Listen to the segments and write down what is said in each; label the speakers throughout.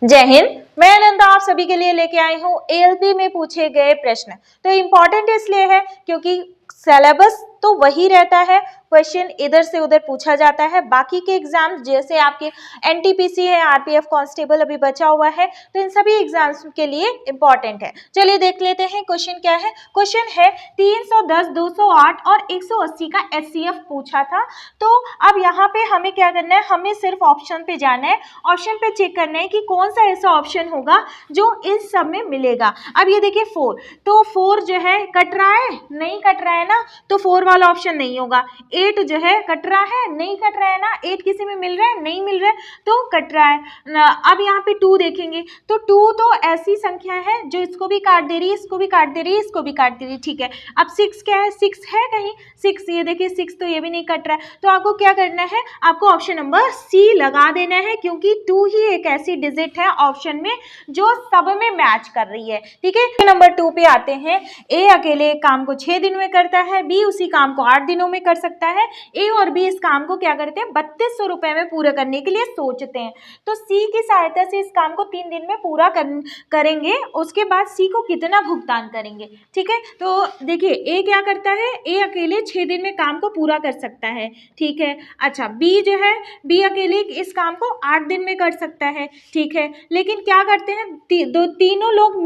Speaker 1: जय हिंद। मैं आनंदा आप सभी के लिए लेके आई हूँ एएलपी में पूछे गए प्रश्न। तो इम्पोर्टेंट इसलिए है क्योंकि सिलेबस तो वही रहता है, क्वेश्चन इधर से उधर पूछा जाता है। बाकी के एग्जाम्स जैसे आपके एनटीपीसी है, आरपीएफ कांस्टेबल अभी बचा हुआ है, तो इन सभी एग्जाम्स के लिए इम्पोर्टेंट है। चलिए देख लेते हैं क्वेश्चन क्या है। क्वेश्चन है 310, 208 और 180 का एचसीएफ पूछा था। तो अब यहाँ पे हमें क्या करना है, हमें सिर्फ ऑप्शन पे जाना है, ऑप्शन पे चेक करना है कि कौन सा ऐसा ऑप्शन होगा जो इस सब में मिलेगा। अब ये देखिए 4, तो 4 जो है कट रहा है, नहीं कट रहा है ना, तो 4 वाला ऑप्शन नहीं होगा। 8 जो है कट रहा है, नहीं कट रहा है ना, 8 किसी में मिल रहा है, नहीं मिल रहा है, तो कट रहा है ना। अब यहाँ पे 2 देखेंगे तो 2 तो ऐसी संख्या है जो इसको भी काट दे रही है, इसको भी काट दे रही है, इसको भी काट दे रही है, ठीक है। अब 6 क्या है, 6 है कहीं, 6 ये देखिए 6 तो ये भी नहीं कट रहा है, तो आपको क्या करना है, आपको ऑप्शन नंबर सी लगा देना है, क्योंकि 2 ही एक ऐसी डिजिट है ऑप्शन में जो सब में मैच कर रही है, ठीक है। नंबर 2 पे आते हैं। ए अकेले एक काम को 6 दिन में करता है, बी उसी काम को 8 दिनों में कर सकता है। ए और बी इस काम को क्या करते हैं, 3200 रुपए में पूरा करने के लिए सोचते हैं। तो सी की सहायता से इस काम को 3 दिन में पूरा करेंगे, उसके बाद सी को कितना भुगतान करेंगे, ठीक है। तो देखिए ए क्या करता है, ए अकेले 6 दिन में काम को पूरा कर सकता है, ठीक है। अच्छा बी जो है, बी अकेले इस काम को 8 दिन में कर सकता है, ठीक है। लेकिन क्या करते हैं, तीनों लोग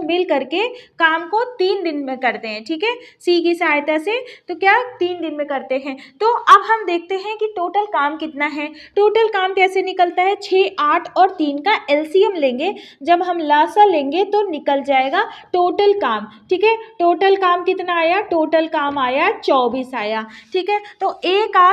Speaker 1: मिल करके काम को 3 दिन में करते हैं, ठीक है, सी की सहायता से। तो क्या 3 दिन में करते हैं। तो अब हम देखते हैं कि टोटल काम कितना है। टोटल काम कैसे निकलता है, 6, 8 और 3 का एलसीएम लेंगे, जब हम लासा लेंगे तो निकल जाएगा टोटल काम, ठीक है। टोटल काम कितना आया, टोटल काम आया 24 आया, ठीक है। तो ए का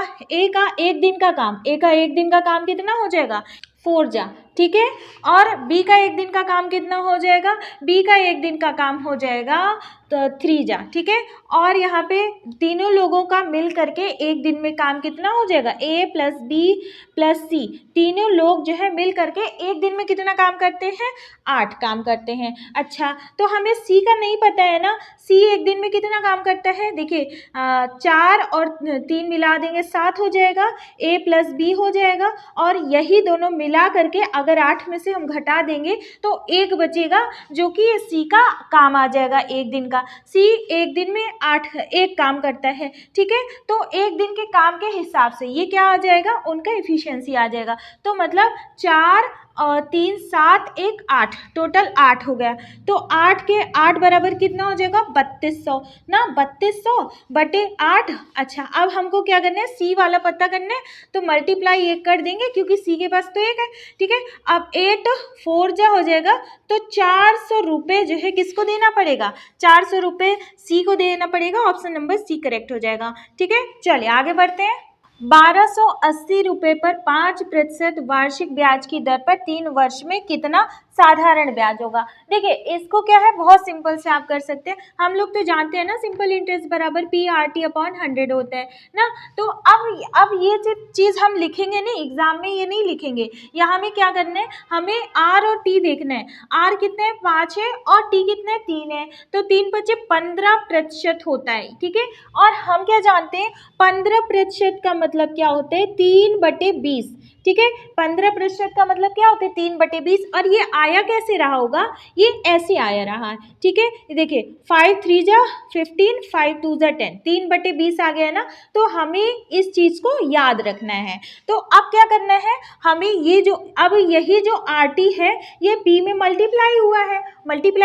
Speaker 1: एक दिन का काम, ए का एक दिन का काम कितना हो जाएगा, 4 जा, ठीक है। और बी का एक दिन का काम कितना हो जाएगा, बी का एक दिन का काम हो जाएगा तो 3 जा, ठीक है। और यहाँ पे तीनों लोगों का मिल करके एक दिन में काम कितना हो जाएगा, ए प्लस बी प्लस सी, तीनों लोग जो है मिल करके एक दिन में कितना काम करते हैं, 8 काम करते हैं। अच्छा तो हमें सी का नहीं पता है ना, सी एक दिन में कितना काम करता है, देखिए 4 और 3 मिला देंगे 7 हो जाएगा, ए प्लस बी हो जाएगा, और यही दोनों मिला करके अगर 8 में से हम घटा देंगे तो 1 बचेगा, जो कि सी का काम आ जाएगा एक दिन का। सी एक दिन में 1 काम करता है, ठीक है। तो एक दिन के काम के हिसाब से ये क्या आ जाएगा, उनका एफिशिएंसी आ जाएगा। तो मतलब 4 और 3, 7, 1, 8, टोटल 8 हो गया। तो 8 के 8 बराबर कितना हो जाएगा, 3200 ना, 3200 बटे 8। अच्छा अब हमको क्या करना है, सी वाला पता करना है, तो मल्टीप्लाई 1 कर देंगे क्योंकि सी के पास तो 1 है, ठीक है। अब 8 4 जा हो जाएगा, तो 400 रुपये जो है किसको देना पड़ेगा, 400 रुपये सी को देना पड़ेगा। ऑप्शन नंबर सी करेक्ट हो जाएगा, ठीक है। चलिए आगे बढ़ते हैं। 1280 रुपये पर 5% वार्षिक ब्याज की दर पर 3 वर्ष में कितना साधारण ब्याज होगा। देखिए इसको क्या है, बहुत सिंपल से आप कर सकते हैं। हम लोग तो जानते हैं ना, सिंपल इंटरेस्ट बराबर PRT/100 होता है ना। तो अब ये चीज़ हम लिखेंगे नहीं, एग्जाम में ये नहीं लिखेंगे। यहाँ में क्या करना है, हमें आर और टी देखना है। आर कितने हैं, 5 है, और टी कितने हैं, 3 है। तो 3 × 5 15% होता है, ठीक है। और हम क्या जानते हैं, 15% का मतलब क्या होता है, 3/20, ठीक है। 15% का मतलब क्या होता है, 3/20। और ये आया कैसे रहा होगा, ये ऐसे आया रहा है, ठीक है। देखिए 5 3 जा 15, 5 2 जा 10, 3/20 आ गया ना। तो हमें इस चीज़ को याद रखना है। तो अब क्या करना है, हमें ये जो अब यही जो RT है ये P में मल्टीप्लाई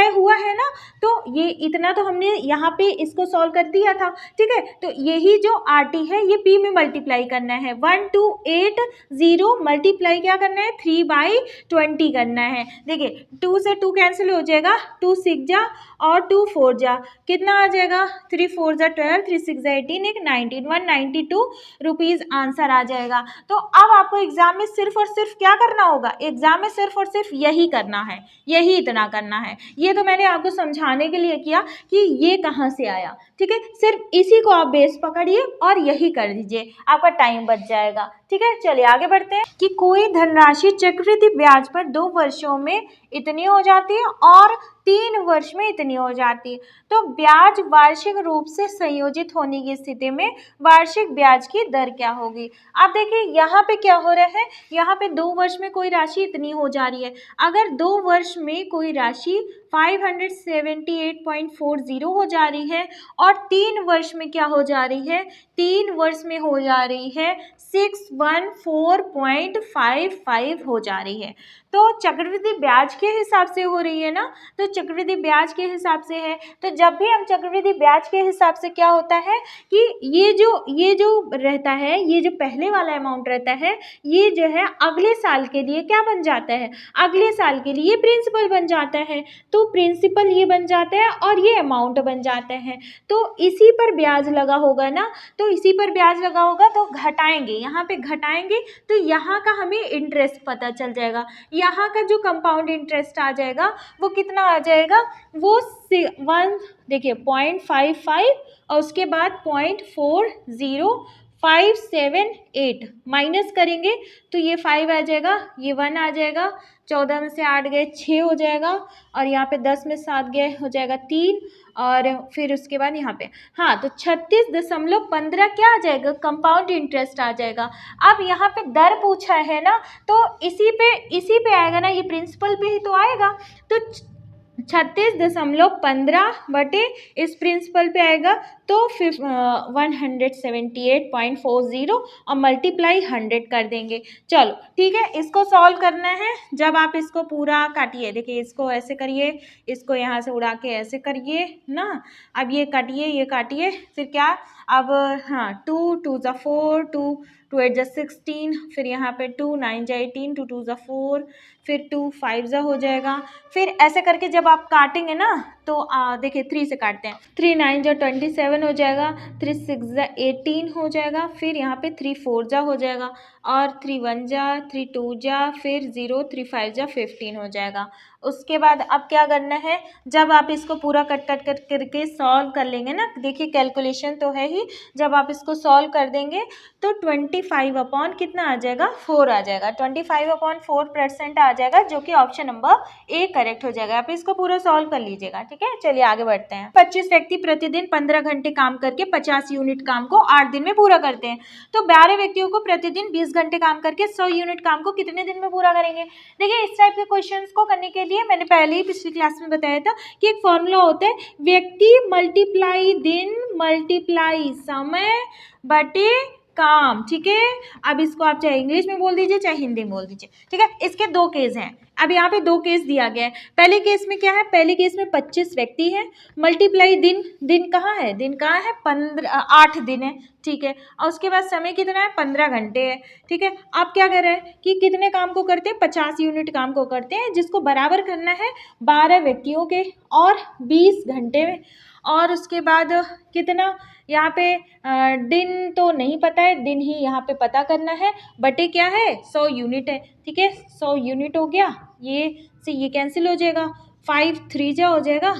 Speaker 1: हुआ है ना। तो ये इतना तो हमने यहाँ पे इसको सॉल्व कर दिया था, ठीक है। तो यही जो RT है ये P में मल्टीप्लाई करना है, 1280 मल्टीप्लाई क्या करना है, 3/20 करना है। देखिए 2 से 2 कैंसिल हो जाएगा, 2 6 जा और 2 4 जा, कितना आ जाएगा, 3 4 जा 12, 3 6 जा 18, 19, 192 रुपीज़ आंसर आ जाएगा। तो अब आपको एग्जाम में सिर्फ और सिर्फ क्या करना होगा, एग्जाम में सिर्फ और सिर्फ यही करना है, यही इतना करना है। ये तो मैंने आपको समझाने के लिए किया कि ये कहाँ से आया, ठीक है। सिर्फ इसी को आप बेस पकड़िए और यही कर दीजिए, आपका टाइम बच जाएगा, ठीक है। चलिए आगे बढ़ते हैं कि कोई धनराशि चक्रवृद्धि ब्याज पर 2 वर्षों में इतनी हो जाती है और 3 वर्ष में इतनी हो जाती है। तो ब्याज वार्षिक रूप से संयोजित होने की स्थिति में वार्षिक ब्याज की दर क्या होगी। अब देखिए यहाँ पे क्या हो रहा है, यहाँ पे 2 वर्ष में कोई राशि इतनी हो जा रही है। अगर 2 वर्ष में कोई राशि 578.40 हो जा रही है और 3 वर्ष में क्या हो जा रही है, 3 वर्ष में हो जा रही है 614.55 हो जा रही है। तो चक्रवृद्धि ब्याज के हिसाब से हो रही है ना, तो चक्रवृद्धि ब्याज के हिसाब से है। तो जब भी हम चक्रवृद्धि ब्याज के हिसाब से क्या होता है कि ये जो रहता है, ये जो पहले वाला अमाउंट रहता है, ये जो है अगले साल के लिए क्या बन जाता है, अगले साल के लिए प्रिंसिपल बन जाता है। तो प्रिंसिपल ये बन जाता है और ये अमाउंट बन जाता है। तो इसी पर ब्याज लगा होगा ना, तो इसी पर ब्याज लगा होगा तो घटाएंगे, यहाँ पे घटाएंगे तो यहाँ का हमें इंटरेस्ट पता चल जाएगा। यहाँ का जो कंपाउंड इंटरेस्ट आ जाएगा वो कितना आ जाएगा, वो 1 देखिए 0.55 और उसके बाद 0.40578 माइनस करेंगे तो ये 5 आ जाएगा, ये 1 आ जाएगा, 14 में से 8 गए 6 हो जाएगा और यहाँ पे 10 में 7 गए हो जाएगा 3 और फिर उसके बाद यहाँ पे हाँ तो 36.15 क्या आ जाएगा, कंपाउंड इंटरेस्ट आ जाएगा। अब यहाँ पे दर पूछा है ना, तो इसी पे आएगा ना, ये प्रिंसिपल पे ही तो आएगा। तो 36.15 बटे इस प्रिंसिपल पे आएगा तो 178.40 और मल्टीप्लाई 100 कर देंगे। चलो ठीक है, इसको सॉल्व करना है। जब आप इसको पूरा काटिए, देखिए इसको ऐसे करिए, इसको यहाँ से उड़ा के ऐसे करिए ना, अब ये काटिए, ये काटिए, फिर क्या, अब हाँ 2 2 ज़ा 4, 2 2 8 ज़ा 16, फिर यहाँ पे 2 9 ज़ा 18, 2 2 ज़ा 4, फिर 2 5 ज़ा हो जाएगा। फिर ऐसे करके जब आप काटेंगे ना तो देखिए 3 से काटते हैं, 3 9 ज़ा 27 हो जाएगा, 3 6 ज़ा 18 हो जाएगा, फिर यहाँ पे 3 4 ज़ा हो जाएगा और 3 1 ज़ा 3 2 ज़ा, फिर 0 3 5 ज़ा 15 हो जाएगा। उसके बाद अब क्या करना है, जब आप इसको पूरा कट करके सॉल्व कर लेंगे ना, देखिए कैलकुलेशन तो है ही, जब आप इसको सॉल्व कर देंगे तो 25 अपॉन कितना आ जाएगा, 4 आ जाएगा, 25/4% आ जाएगा, जो कि ऑप्शन नंबर ए करेक्ट हो जाएगा। आप इसको पूरा सॉल्व कर लीजिएगा, ठीक है। चलिए आगे बढ़ते हैं। 25 व्यक्ति प्रतिदिन 15 घंटे काम करके 50 यूनिट काम को 8 दिन में पूरा करते हैं, तो 12 व्यक्तियों को प्रतिदिन 20 घंटे काम करके 100 यूनिट काम को कितने दिन में पूरा करेंगे। देखिए इस टाइप के क्वेश्चंस को करने के लिए मैंने पहले ही पिछली क्लास में बताया था कि एक फॉर्मूला होता है, व्यक्ति मल्टीप्लाई दिन मल्टीप्लाई समय बटे काम, ठीक है। अब इसको आप चाहे इंग्लिश में बोल दीजिए चाहे हिंदी में बोल दीजिए, ठीक है। इसके 2 केस हैं। अब यहाँ पे 2 केस दिया गया है। पहले केस में क्या है, पहले केस में 25 व्यक्ति हैं, मल्टीप्लाई दिन कहाँ है, दिन कहाँ है, 8 दिन है, ठीक है। और उसके बाद समय कितना है, 15 घंटे है, ठीक है। आप क्या कर रहे हैं कि कितने काम को करते हैं, 50 यूनिट काम को करते हैं, जिसको बराबर करना है 12 व्यक्तियों के और 20 घंटे में। और उसके बाद कितना, यहाँ पे दिन तो नहीं पता है, दिन ही यहाँ पे पता करना है, बटे क्या है 100 यूनिट है, ठीक है। 100 यूनिट हो गया, ये से ये कैंसिल हो जाएगा, 5 3 जा हो जाएगा,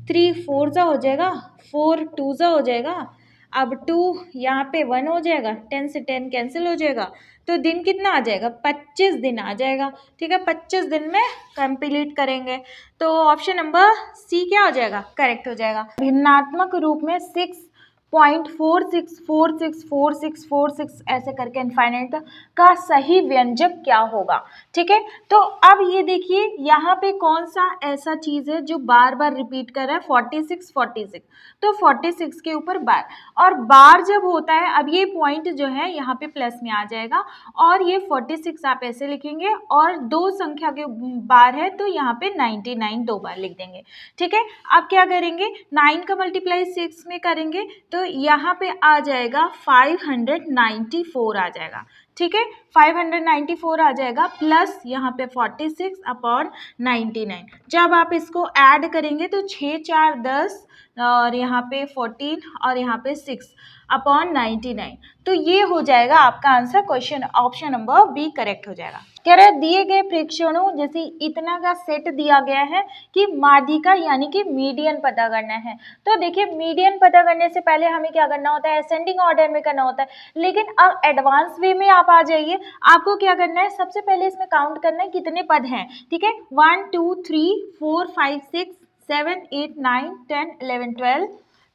Speaker 1: 3 4 जा हो जाएगा, 4 2 जा हो जाएगा, अब 2 यहाँ पे 1 हो जाएगा, 10 से 10 कैंसिल हो जाएगा, तो दिन कितना आ जाएगा, 25 दिन आ जाएगा, ठीक है। 25 दिन में कंप्लीट करेंगे, तो ऑप्शन नंबर सी क्या हो जाएगा, करेक्ट हो जाएगा। भिन्नात्मक रूप में 6.46464646 ऐसे करके इनफाइनाइट का सही व्यंजक क्या होगा, ठीक है। तो अब ये देखिए यहाँ पे कौन सा ऐसा चीज़ है जो बार बार रिपीट कर रहा है, 46 तो 46 के ऊपर बार, और बार जब होता है, अब ये पॉइंट जो है यहाँ पे प्लस में आ जाएगा और ये 46 आप ऐसे लिखेंगे और 2 संख्या के बार है तो यहाँ पे 99 2 बार लिख देंगे, ठीक है। अब क्या करेंगे, 9 का मल्टीप्लाई 6 में करेंगे तो यहाँ पे आ जाएगा 594 आ जाएगा, ठीक है। 594 आ जाएगा प्लस यहाँ पे 46 अपॉन 99। जब आप इसको ऐड करेंगे तो 6 4 10 और यहाँ पे 14 और यहाँ पे 6 अपॉन 99, तो ये हो जाएगा आपका answer, question option number B correct हो जाएगा। कह रहे दिए गए प्रेक्षणों जैसे इतना का सेट दिया गया है कि माध्यिका यानी कि मीडियन पता करना है। तो देखिए मीडियन पता करने से पहले हमें क्या करना होता है, असेंडिंग ऑर्डर में करना होता है, लेकिन अब एडवांस वे में आप आ जाइए। आपको क्या करना है, सबसे पहले इसमें काउंट करना है कितने पद हैं, ठीक है। 1 2 3 4 5 6 7, 8, 9, 10, 11, 12,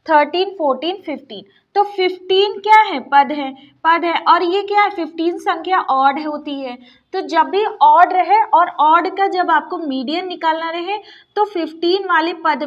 Speaker 1: 13, 14, 15। तो 15 क्या है? पद है, पद है। और ये क्या है? 15 संख्या ऑड होती है। तो जब भी ऑड रहे और ऑड का जब आपको मीडियन निकालना रहे तो 15 वाले पद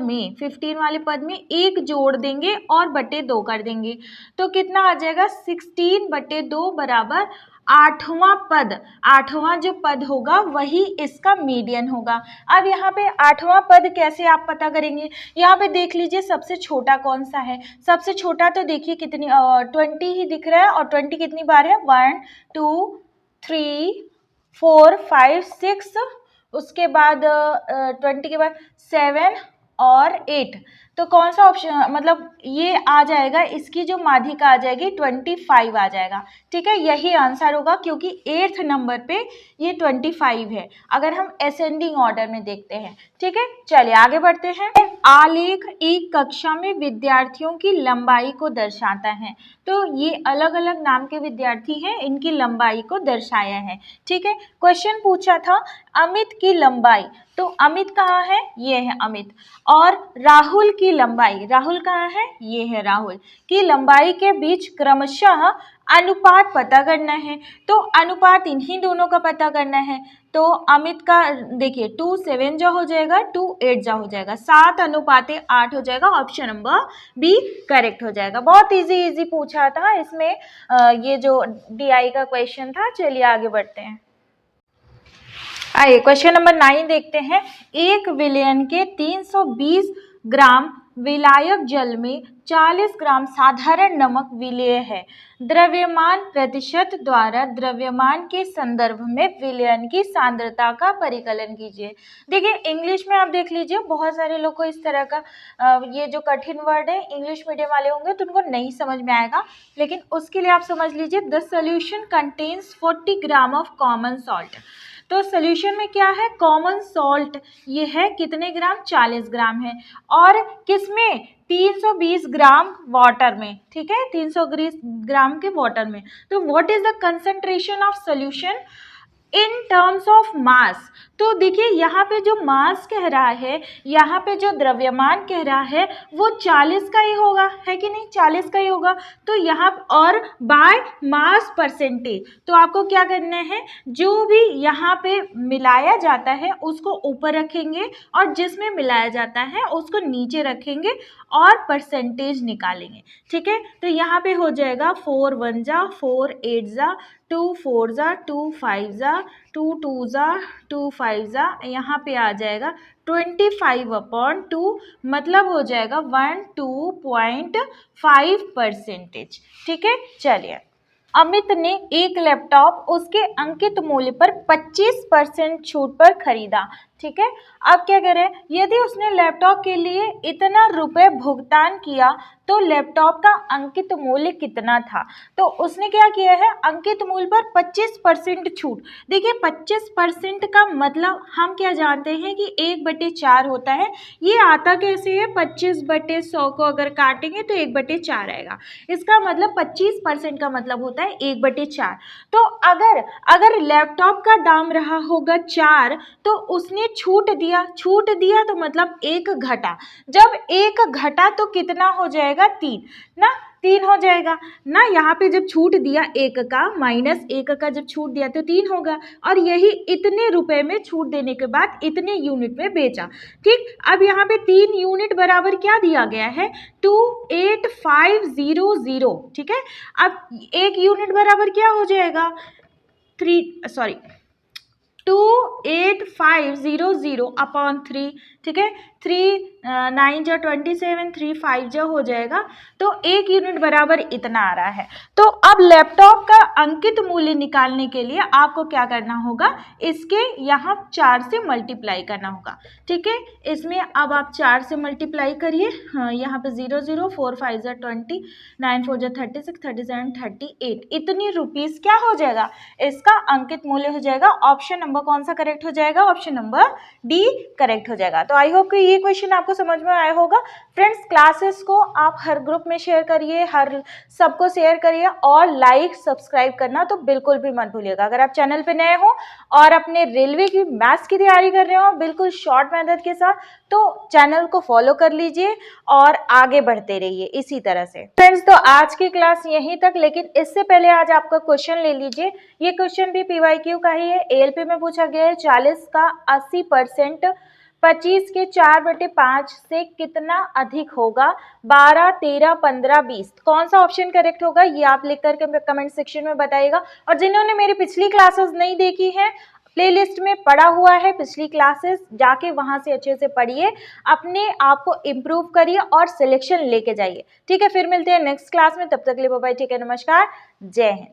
Speaker 1: में एक जोड़ देंगे और बटे 2 कर देंगे। तो कितना आ जाएगा? 16 बटे 2 बराबर आठवां पद। आठवां जो पद होगा वही इसका मीडियन होगा। अब यहाँ पे आठवां पद कैसे आप पता करेंगे? यहाँ पे देख लीजिए सबसे छोटा कौन सा है। सबसे छोटा तो देखिए कितनी 20 ही दिख रहा है। और 20 कितनी बार है? 1 2 3 4 5 6, उसके बाद 20 के बाद 7 और 8। तो कौन सा ऑप्शन, मतलब ये आ जाएगा, इसकी जो माध्यिका आ जाएगी 25 आ जाएगा। ठीक है, यही आंसर होगा क्योंकि 8th नंबर पे ये 25 है अगर हम असेंडिंग ऑर्डर में देखते हैं। ठीक है, चलिए आगे बढ़ते हैं। आलेख एक कक्षा में विद्यार्थियों की लंबाई को दर्शाता है। तो ये अलग अलग नाम के विद्यार्थी हैं, इनकी लंबाई को दर्शाया है। ठीक है, क्वेश्चन पूछा था अमित की लंबाई, तो अमित कहाँ है? ये है अमित। और राहुल की लंबाई, राहुल कहाँ है? ये है राहुल की लंबाई के बीच क्रमशः अनुपात पता करना है। तो अनुपात इन्हीं दोनों का पता करना है। तो अमित का देखिए 2 7 जो हो जाएगा, 2 8 जो हो जाएगा, 7 अनुपाते 8 हो जाएगा। ऑप्शन नंबर बी करेक्ट हो जाएगा। बहुत इजी पूछा था इसमें ये जो DI का क्वेश्चन था। चलिए आगे बढ़ते हैं। आइए क्वेश्चन नंबर 9 देखते हैं। एक विलयन के 320 ग्राम विलायक जल में 40 ग्राम साधारण नमक विलेय है। द्रव्यमान प्रतिशत द्वारा द्रव्यमान के संदर्भ में विलयन की सांद्रता का परिकलन कीजिए। देखिए इंग्लिश में आप देख लीजिए, बहुत सारे लोग को इस तरह का ये जो कठिन वर्ड है इंग्लिश मीडियम वाले होंगे तो उनको नहीं समझ में आएगा, लेकिन उसके लिए आप समझ लीजिए the solution contains 40 gram of common salt. तो सोल्यूशन में क्या है? कॉमन सॉल्ट ये है कितने ग्राम? 40 ग्राम है। और किसमें? 320 ग्राम वाटर में। ठीक है, 320 ग्राम के वाटर में। तो what is the concentration of solution in terms of mass? तो देखिए यहाँ पे जो मास कह रहा है, यहाँ पे जो द्रव्यमान कह रहा है वो 40 का ही होगा, है कि नहीं? 40 का ही होगा। तो यहाँ और बाय मास परसेंटेज, तो आपको क्या करना है? जो भी यहाँ पे मिलाया जाता है उसको ऊपर रखेंगे और जिसमें मिलाया जाता है उसको नीचे रखेंगे और परसेंटेज निकालेंगे। ठीक है, तो यहाँ पे हो जाएगा 4 1 जा 4 8 जा 2 4 जा 2 5 जा 2 2 जा 2 5 जा, यहाँ पे आ जाएगा 25/2, मतलब हो जाएगा 12.5%। ठीक है, चलिए अमित ने एक लैपटॉप उसके अंकित मूल्य पर 25% छूट पर खरीदा। ठीक है, अब क्या करें? यदि उसने लैपटॉप के लिए इतना रुपए भुगतान किया तो लैपटॉप का अंकित मूल्य कितना था? तो उसने क्या किया है? अंकित मूल्य पर 25% छूट। देखिए 25% का मतलब हम क्या जानते हैं कि 1/4 होता है। ये आता कैसे है? 25/100 को अगर काटेंगे तो 1/4 आएगा। इसका मतलब 25% का मतलब होता है 1/4। तो अगर लैपटॉप का दाम रहा होगा 4 तो उसने छूट दिया तो मतलब 1 घटा। जब 1 घटा तो कितना हो जाएगा? 3 ना, 3 हो जाएगा ना। यहाँ पे जब छूट दिया 1 का, -1 का जब छूट दिया तो 3 होगा। और यही इतने रुपए में छूट देने के बाद इतने यूनिट में बेचा। ठीक, अब यहाँ पे 3 यूनिट बराबर क्या दिया गया है? 28500। ठीक है, अब 1 यूनिट बराबर क्या हो जाएगा? 28500/3। ठीक है, 3 9 जो 27, 3 5 जो हो जाएगा। तो 1 यूनिट बराबर इतना आ रहा है। तो अब लैपटॉप का अंकित मूल्य निकालने के लिए आपको क्या करना होगा? इसके यहाँ 4 से मल्टीप्लाई करना होगा। ठीक है, इसमें अब आप 4 से मल्टीप्लाई करिए। हाँ, यहाँ पे 0 0 4 5 जा 20 9 4 जा 36 37 38, इतनी रुपीस क्या हो जाएगा? इसका अंकित मूल्य हो जाएगा। ऑप्शन नंबर कौन सा करेक्ट हो जाएगा? ऑप्शन नंबर डी करेक्ट हो जाएगा। तो आई होप कि ये क्वेश्चन आपको समझ में आया होगा। फ्रेंड्स, क्लासेस को आप हर ग्रुप में शेयर करिए, हर सबको शेयर करिए और लाइक सब्सक्राइब करना तो बिल्कुल भी मत भूलिएगा। अगर आप चैनल पे नए हो और अपने रेलवे की मैथ्स की तैयारी कर रहे हो बिल्कुल शॉर्ट मेथड के साथ, तो चैनल को फॉलो कर लीजिए और आगे बढ़ते रहिए इसी तरह से। फ्रेंड्स, तो आज की क्लास यहीं तक, लेकिन इससे पहले आज आपका क्वेश्चन ले लीजिए। ये क्वेश्चन भी पीवाईक्यू का ही है, एएलपी में पूछा गया है। 40 का 80% 25 के 4/5 से कितना अधिक होगा? 12, 13, 15, 20। कौन सा ऑप्शन करेक्ट होगा ये आप लिख करके कमेंट सेक्शन में बताइएगा। और जिन्होंने मेरी पिछली क्लासेस नहीं देखी हैं, प्लेलिस्ट में पड़ा हुआ है पिछली क्लासेस, जाके वहां से अच्छे से पढ़िए, अपने आप को इम्प्रूव करिए और सिलेक्शन लेके जाइए। ठीक है, फिर मिलते हैं नेक्स्ट क्लास में। तब तक के लिए बाय बाय, ठीक है, नमस्कार, जय हिंद।